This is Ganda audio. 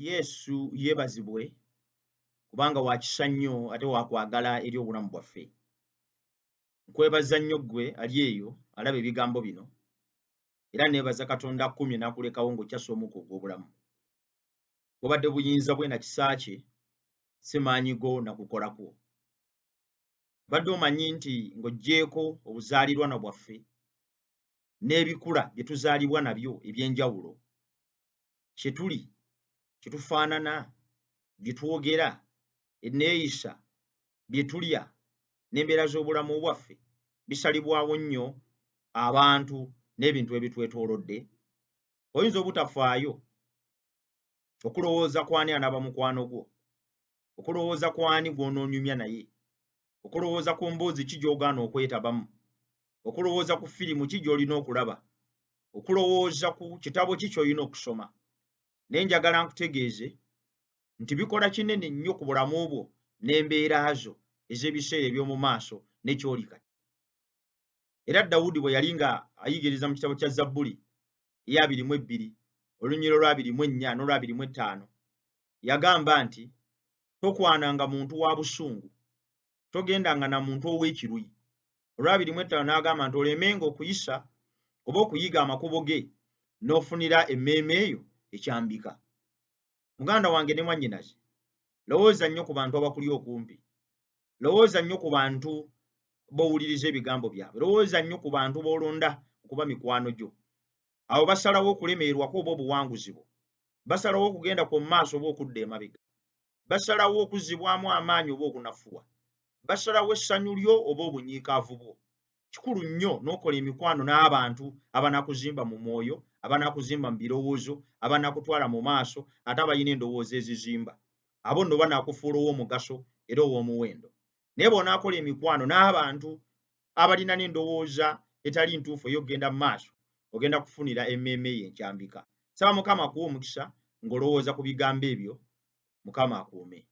Yesu yeebazibwe kubanga wa kisa nnyo ate wakwagala eri obulamu bwaffe. Nkwebaza nnyo ggwe ali eyo alaba ebigambo bino, era neebaza Katonda akkumye n'akulekawo ng'okyassa omukka ogw'obulamu. Bw'obadde buyinza bwe na kisa kye, si maanyi go na kukola kwo. Badde omanyi nti ng'oggyeeko obuzaalirwana bwaffe n'ebikula bye tuzaalibwa nabyo eby'enjawulo, kye tuli, kye tufaanana, bye twogera, enneeyisa, bye tulya, n'embeera z'obulamu bwaffe bisalibwawo nnyo abantu n'ebintu ebitwetoolodde. Oyinza obutafaayo okulowooza ku ani anaaba mukwano gwo, okulowooza ku ani gw'onoonyumya naye, okulowooza ku mboozi ki gy'ogaana okwetabamu, okulowooza ku firimu ki gy'olina okulaba, okulowooza ku kitabo ki ky'olina okusoma. Naye njagala nkutegeeze nti bikola kinene nnyo ku bulamu bwo n'embeera zo ez'ebiseera eby'omu maaso ne ky'oli kati. Era Dawudi bwe yali nga ayigiriza mu kitabo kya Zabbuli eya 22 olunyiriro lwa 24 n'olwa 25 yagamba nti, tokwananga muntu wa busungu, togendanga na muntu ow'ekiruyi. Olwa 25 n'agamba nti olemenga okuyisa oba okuyiga amakubo ge n'ofunira emmeeme eyo ekyambika. Muganda wange ne mwannyinaze, lowooza nnyo ku bantu abakuli okumpi, lowooza nnyo ku bantu b'owuliriza ebigambo byabwe, lowooza nnyo ku bantu b'olonda okuba mikwano gyo. Abo basalawo okulemererwako oba obuwanguzi bwo, basalawo okugenda ku maaso oba okudda emabega, basalawo okuzzibwamu amaanyi oba okunafuwa, basalawo essanyu lyo oba obunyiikaavu bwo. Kikulu nnyo n'okola emikwano n'abantu abanakuzimba mu mwoyo, abanakuzimba mu birowoozo, abanakutwala mu maaso ate abalina endowooza ezizimba. Abo nno banaakufuula ow'omugaso era ow'omuwendo. Naye bw'onaakola emikwano n'abantu abalina n'endowooza etali ntuufu ey'okugenda mu maaso, ogenda kufunira emmeeme ye enkyambika. Nsaba Mukama akuwe omukisa ng'olowooza ku bigambo ebyo. Mukama akuume.